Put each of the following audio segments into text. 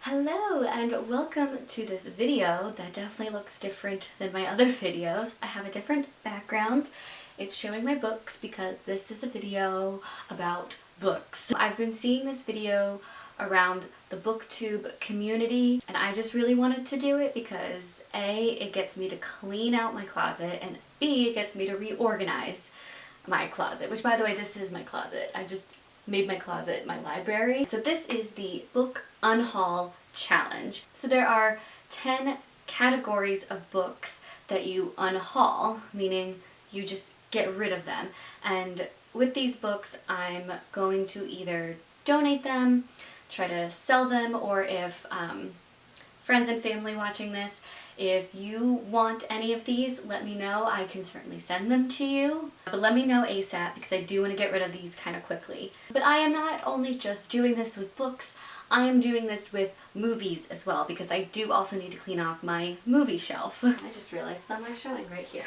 Hello and welcome to this video that definitely looks different than my other videos. I have a different background. It's showing my books because this is a video about books. I've been seeing this video around the booktube community and I just really wanted to do it because A, it gets me to clean out my closet, and B, it gets me to reorganize my closet, which by the way, this is my closet. I just made my closet my library. So this is the book unhaul challenge. So there are 10 categories of books that you unhaul, meaning you just get rid of them. And with these books, I'm going to either donate them, try to sell them, or if friends and family watching this, if you want any of these, let me know. I can certainly send them to you. But let me know ASAP because I do want to get rid of these kind of quickly. But I am not only just doing this with books, I am doing this with movies as well because I do also need to clean off my movie shelf. I just realized some are showing right here.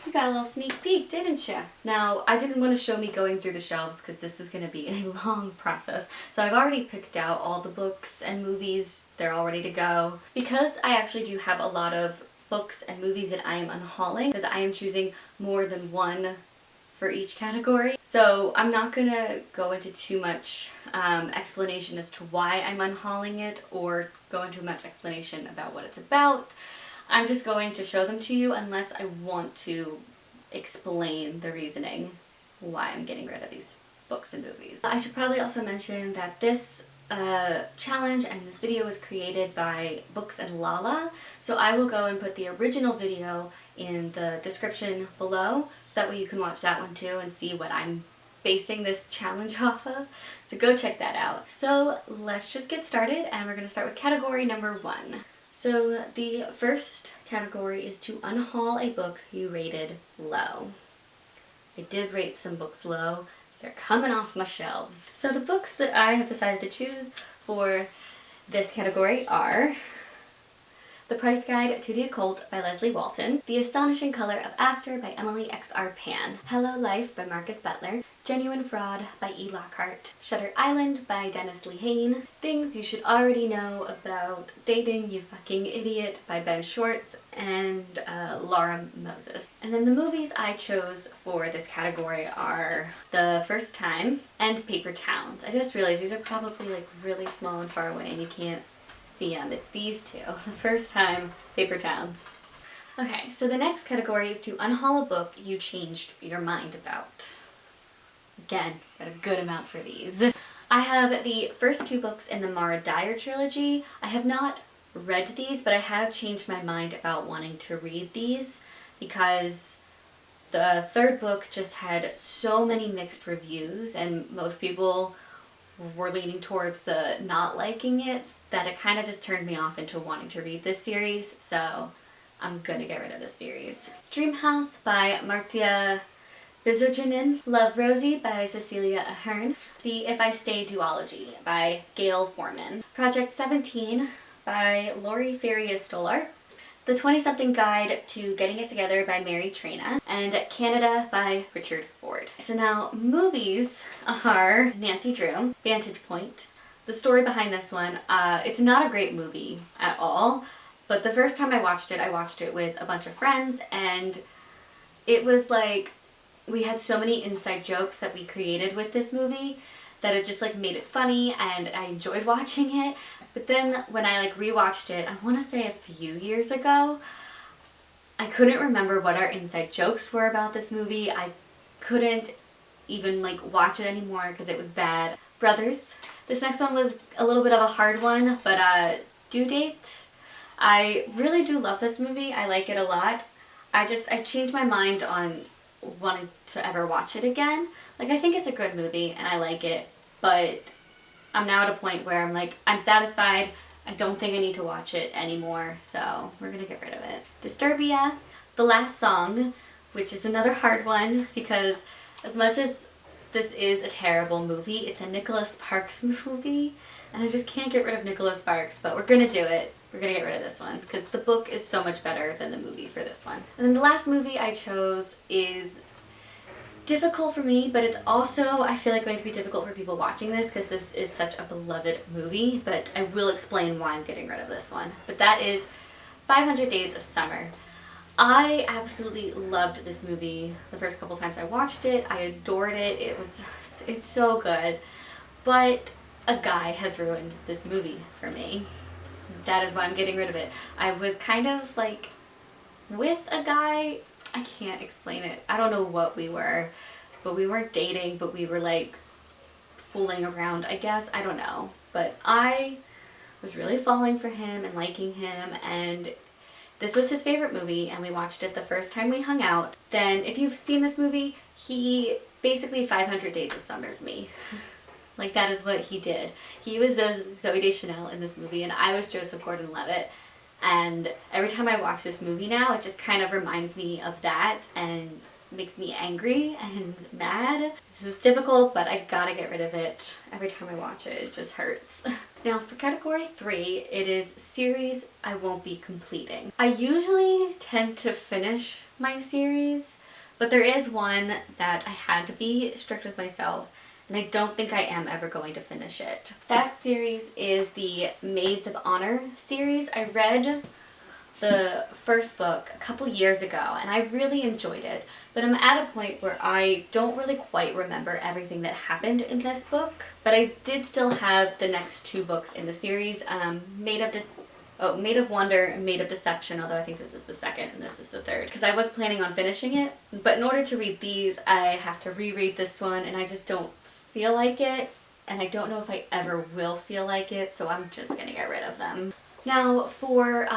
You got a little sneak peek, didn't you? Now, I didn't want to show me going through the shelves because this is going to be a long process. So I've already picked out all the books and movies. They're all ready to go. Because I actually do have a lot of books and movies that I am unhauling, because I am choosing more than one for each category. So I'm not going to go into too much explanation as to why I'm unhauling it or go into much explanation about what it's about. I'm just going to show them to you unless I want to explain the reasoning why I'm getting rid of these books and movies. I should probably also mention that this challenge and this video was created by BooksandLala, so I will go and put the original video in the description below so that way you can watch that one too and see what I'm basing this challenge off of. So go check that out. So let's just get started, and we're going to start with category number 1. So the first category is to unhaul a book you rated low. I did rate some books low. They're coming off my shelves. So the books that I have decided to choose for this category are The Price Guide to the Occult by Leslie Walton, The Astonishing Color of After by Emily X.R. Pan, Hello Life by Marcus Butler, Genuine Fraud by E. Lockhart, Shutter Island by Dennis Lehane, Things You Should Already Know About Dating, You Fucking Idiot by Ben Schwartz, and Laura Moses. And then the movies I chose for this category are The First Time and Paper Towns. I just realized these are probably like really small and far away and you can't see them. It's these two. The First Time, Paper Towns. Okay, so the next category is to unhaul a book you changed your mind about. Again, got a good amount for these. I have the first 2 books in the Mara Dyer trilogy. I have not read these, but I have changed my mind about wanting to read these because the third book just had so many mixed reviews and most people were leaning towards the not liking it that it kind of just turned me off into wanting to read this series, so I'm gonna get rid of this series. Dream House by Marcia Bizerjanin, Love Rosie by Cecilia Ahern, The If I Stay duology by Gail Foreman, Project 17 by Lori Ferrier-Stolarz, The 20-Something Guide to Getting It Together by Mary Traina, and Canada by Richard Ford. So now movies are Nancy Drew, Vantage Point. The story behind this one, it's not a great movie at all, but the first time I watched it with a bunch of friends, and it was like we had so many inside jokes that we created with this movie that it just like made it funny and I enjoyed watching it. But then when I like rewatched it, I want to say a few years ago, I couldn't remember what our inside jokes were about this movie. I couldn't even like watch it anymore because it was bad. Brothers. This next one was a little bit of a hard one, but Due Date. I really do love this movie. I like it a lot. I've changed my mind on wanting to ever watch it again. Like, I think it's a good movie and I like it, but I'm now at a point where I'm like, I'm satisfied. I don't think I need to watch it anymore, so we're gonna get rid of it. Disturbia, The Last Song, which is another hard one because as much as this is a terrible movie, it's a Nicholas Sparks movie, and I just can't get rid of Nicholas Sparks, but we're gonna do it. We're gonna get rid of this one because the book is so much better than the movie for this one. And then the last movie I chose is difficult for me, but it's also, I feel like, going to be difficult for people watching this because this is such a beloved movie, but I will explain why I'm getting rid of this one. But that is 500 Days of Summer. I absolutely loved this movie the first couple times I watched it. I adored it. It's so good. But a guy has ruined this movie for me. That is why I'm getting rid of it. I was kind of like with a guy. I can't explain it. I don't know what we were, but we weren't dating, but we were like fooling around, I guess. I don't know. But I was really falling for him and liking him, and this was his favorite movie, and we watched it the first time we hung out. Then, if you've seen this movie, he basically 500 Days of Summered me. Like, that is what he did. He was Zooey Deschanel in this movie, and I was Joseph Gordon-Levitt. And every time I watch this movie now, it just kind of reminds me of that and makes me angry and mad. This is difficult, but I gotta get rid of it. Every time I watch it, it just hurts. Now for category 3, it is series I won't be completing. I usually tend to finish my series, but there is one that I had to be strict with myself, and I don't think I am ever going to finish it. That series is the Maids of Honor series. I read the first book a couple years ago, and I really enjoyed it, but I'm at a point where I don't really quite remember everything that happened in this book, but I did still have the next 2 books in the series, Maid of Wonder and Maid of Deception, although I think this is the second and this is the third, because I was planning on finishing it, but in order to read these, I have to reread this one, and I just don't feel like it, and I don't know if I ever will feel like it, so I'm just gonna get rid of them. Now for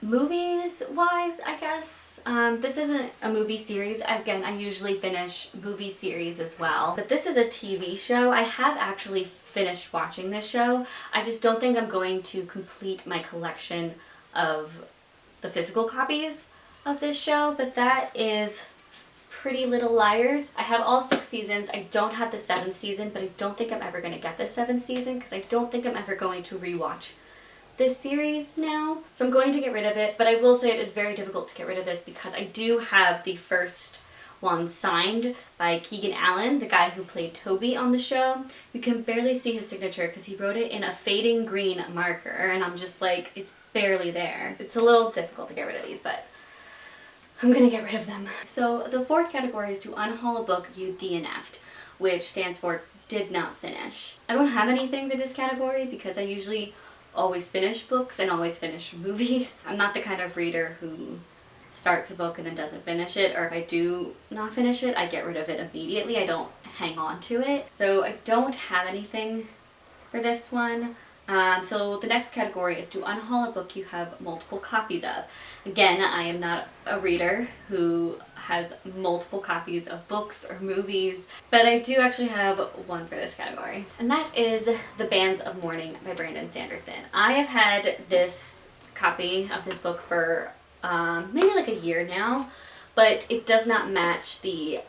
movies wise, I guess, this isn't a movie series. Again, I usually finish movie series as well, but this is a TV show. I have actually finished watching this show. I just don't think I'm going to complete my collection of the physical copies of this show, but that is Pretty Little Liars. I have all 6 seasons. I don't have the 7th season, but I don't think I'm ever going to get the 7th season because I don't think I'm ever going to rewatch this series now. So I'm going to get rid of it, but I will say it is very difficult to get rid of this because I do have the first one signed by Keegan Allen, the guy who played Toby on the show. You can barely see his signature because he wrote it in a fading green marker, and I'm just like, it's barely there. It's a little difficult to get rid of these, but I'm gonna get rid of them. So the 4th category is to unhaul a book you DNF'd, which stands for did not finish. I don't have anything for this category because I usually always finish books and always finish movies. I'm not the kind of reader who starts a book and then doesn't finish it, or if I do not finish it, I get rid of it immediately. I don't hang on to it. So I don't have anything for this one. So the next category is to unhaul a book you have multiple copies of. Again, I am not a reader who has multiple copies of books or movies, but I do actually have one for this category. And that is The Bands of Mourning by Brandon Sanderson. I have had this copy of this book for maybe like a year now, but it does not match the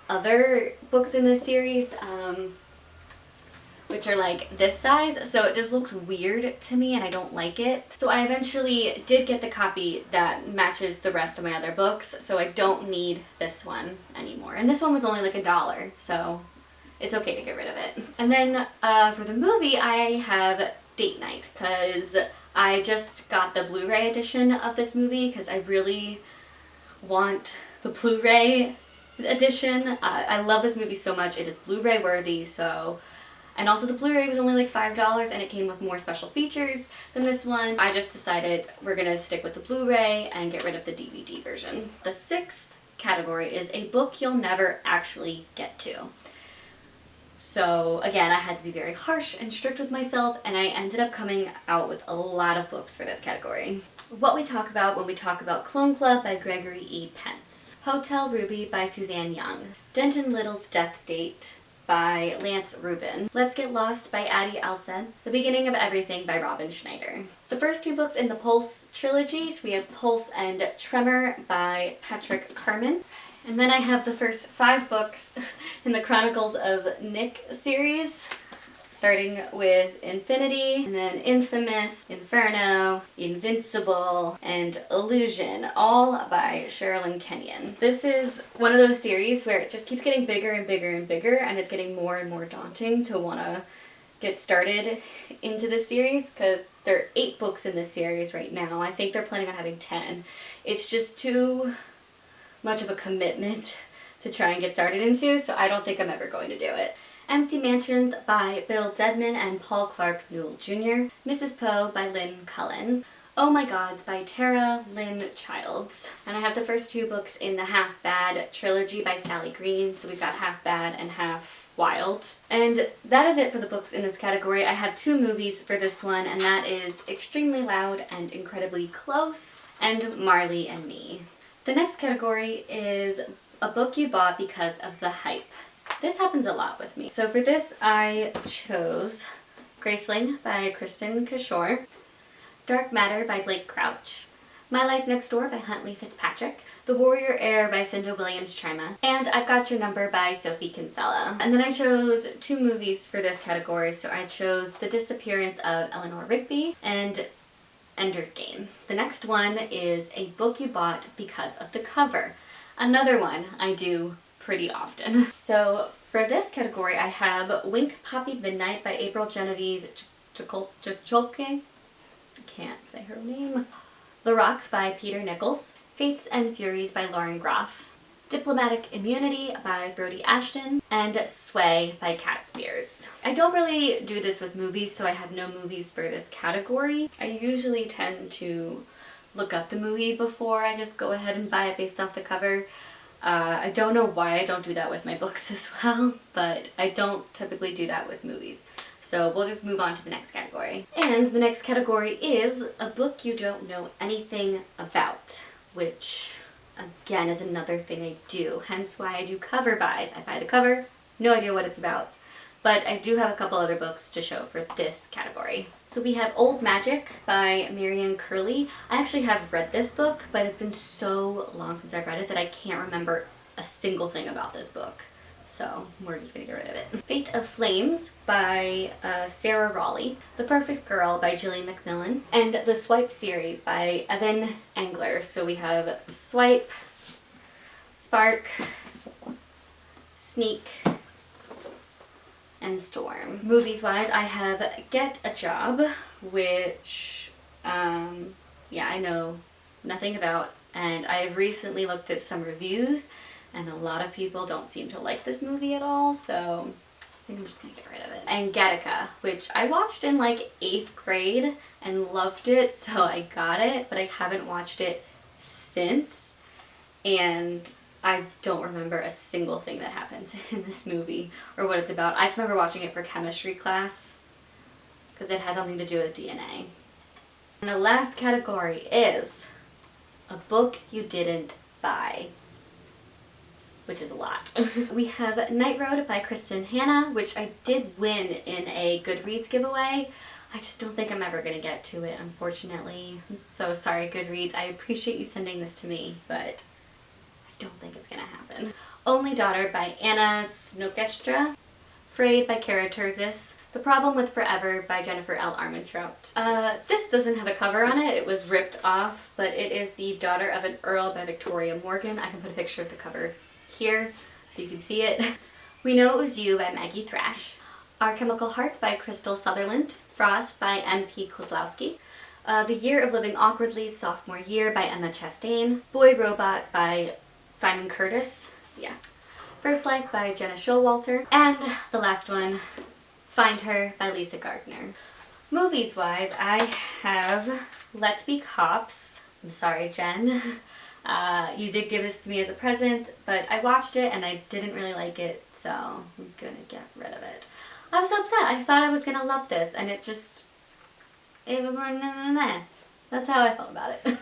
other books in this series, which are like this size, so it just looks weird to me and I don't like it. So I eventually did get the copy that matches the rest of my other books, so I don't need this one anymore. And this one was only like $1, so it's okay to get rid of it. And then for the movie, I have Date Night, because I just got the Blu-ray edition of this movie because I really want the Blu-ray edition. I love this movie so much. It is Blu-ray worthy, so... And also the Blu-ray was only like $5 and it came with more special features than this one. I just decided we're gonna stick with the Blu-ray and get rid of the DVD version. The 6th category is a book you'll never actually get to. So again, I had to be very harsh and strict with myself, and I ended up coming out with a lot of books for this category. What we talk about when we talk about Clone Club by Gregory E. Pence. Hotel Ruby by Suzanne Young. Denton Little's Death Date by Lance Rubin. Let's Get Lost by Addie Alsed. The Beginning of Everything by Robin Schneider. The first 2 books in the Pulse trilogy, so we have Pulse and Tremor by Patrick Carman. And then I have the first 5 books in the Chronicles of Nick series. starting with Infinity, and then Infamous, Inferno, Invincible, and Illusion, all by Sherilyn Kenyon. This is one of those series where it just keeps getting bigger and bigger and bigger, and it's getting more and more daunting to want to get started into this series, because there are 8 books in this series right now. I think they're planning on having 10. It's just too much of a commitment to try and get started into, so I don't think I'm ever going to do it. Empty Mansions by Bill Dedman and Paul Clark Newell Jr. Mrs. Poe by Lynn Cullen. Oh My Gods by Tara Lynn Childs. And I have the first 2 books in the Half Bad trilogy by Sally Green, so we've got Half Bad and Half Wild. And that is it for the books in this category. I have 2 movies for this one, and that is Extremely Loud and Incredibly Close, and Marley and Me. The next category is a book you bought because of the hype. This happens a lot with me. So for this, I chose Graceling by Kristen Kishore, Dark Matter by Blake Crouch, My Life Next Door by Huntley Fitzpatrick, The Warrior Heir by Cinda Williams-Chima, and I've Got Your Number by Sophie Kinsella. And then I chose 2 movies for this category. So I chose The Disappearance of Eleanor Rigby and Ender's Game. The next one is a book you bought because of the cover. Another one I do pretty often. So for this category, I have Wink Poppy Midnight by April Genevieve Chicholke. I can't say her name. The Rocks by Peter Nichols. Fates and Furies by Lauren Groff. Diplomatic Immunity by Brody Ashton, and Sway by Kat Spears. I don't really do this with movies, so I have no movies for this category. I usually tend to look up the movie before I just go ahead and buy it based off the cover. I don't know why I don't do that with my books as well, but I don't typically do that with movies. So we'll just move on to the next category. And the next category is a book you don't know anything about, which again is another thing I do, hence why I do cover buys. I buy the cover, no idea what it's about, but I do have a couple other books to show for this category. So we have Old Magic by Marianne Curley. I actually have read this book, but it's been so long since I've read it that I can't remember a single thing about this book. So we're just gonna get rid of it. Fate of Flames by Sarah Raleigh. The Perfect Girl by Gillian McMillan. And the Swipe series by Evan Engler. So we have Swipe, Spark, Sneak, and Storm. Movies wise, I have Get a Job, which yeah, I know nothing about, and I have recently looked at some reviews and a lot of people don't seem to like this movie at all, so I think I'm just gonna get rid of it. And Gattaca, which I watched in like 8th grade and loved it, so I got it, but I haven't watched it since, and I don't remember a single thing that happens in this movie or what it's about. I just remember watching it for chemistry class because it has something to do with DNA. And the last category is a book you didn't buy, which is a lot. We have Night Road by Kristen Hanna, which I did win in a Goodreads giveaway. I just don't think I'm ever gonna get to it, unfortunately. I'm so sorry, Goodreads. I appreciate you sending this to me, but I don't think it's gonna happen. Only Daughter by Anna Snokestra. Frayed by Kara Terzis. The Problem with Forever by Jennifer L. Armentrout. This doesn't have a cover on it. It was ripped off, but it is The Daughter of an Earl by Victoria Morgan. I can put a picture of the cover here so you can see it. We Know It Was You by Maggie Thrash. Our Chemical Hearts by Crystal Sutherland. Frost by M.P. Kozlowski. The Year of Living Awkwardly, Sophomore Year by Emma Chastain. Boy Robot by Simon Curtis. Yeah. First Life by Jenna Showalter. And the last one, Find Her by Lisa Gardner. Movies wise, I have Let's Be Cops. I'm sorry, Jen. You did give this to me as a present, but I watched it and I didn't really like it, so I'm gonna get rid of it. I was so upset. I thought I was gonna love this, and it was nah. That's how I felt about it.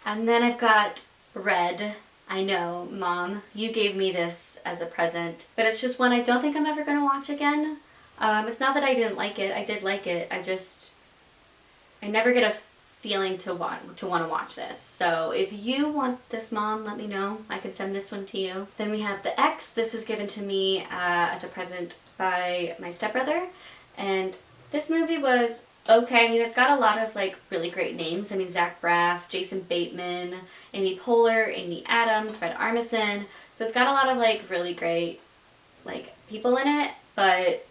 And then I've got Red. I know, Mom, you gave me this as a present, but it's just one I don't think I'm ever gonna watch again. It's not that I didn't like it. I did like it. I never get a feeling to want to watch this. So if you want this, Mom, let me know. I can send this one to you. Then we have The X. This was given to me as a present by my stepbrother, And this movie was okay. I mean, it's got a lot of like really great names. I mean, Zach Braff, Jason Bateman, Amy Poehler, Amy Adams, Fred Armisen. So it's got a lot of like really great like people in it, but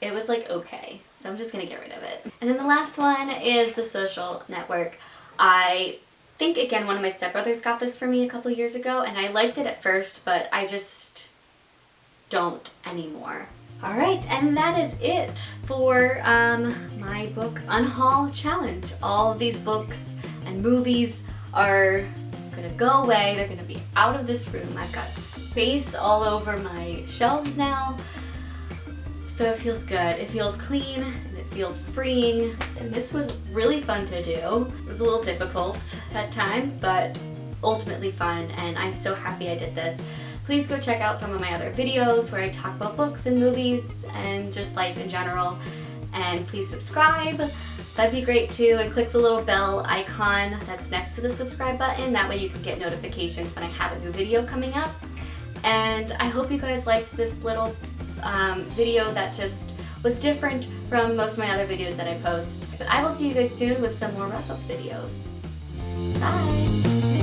it was like okay. So I'm just gonna get rid of it. And then the last one is The Social Network. I think again one of my stepbrothers got this for me a couple years ago, and I liked it at first, but I just don't anymore. Alright, and that is it for my book Unhaul challenge. All of these books and movies are gonna go away. They're gonna be out of this room. I've got space all over my shelves now. So it feels good. It feels clean and it feels freeing. And this was really fun to do. It was a little difficult at times, but ultimately fun, and I'm so happy I did this. Please go check out some of my other videos where I talk about books and movies and just life in general. And please subscribe. That'd be great too. And click the little bell icon that's next to the subscribe button. That way you can get notifications when I have a new video coming up. And I hope you guys liked this little video that just was different from most of my other videos that I post. But I will see you guys soon with some more wrap-up videos. Bye!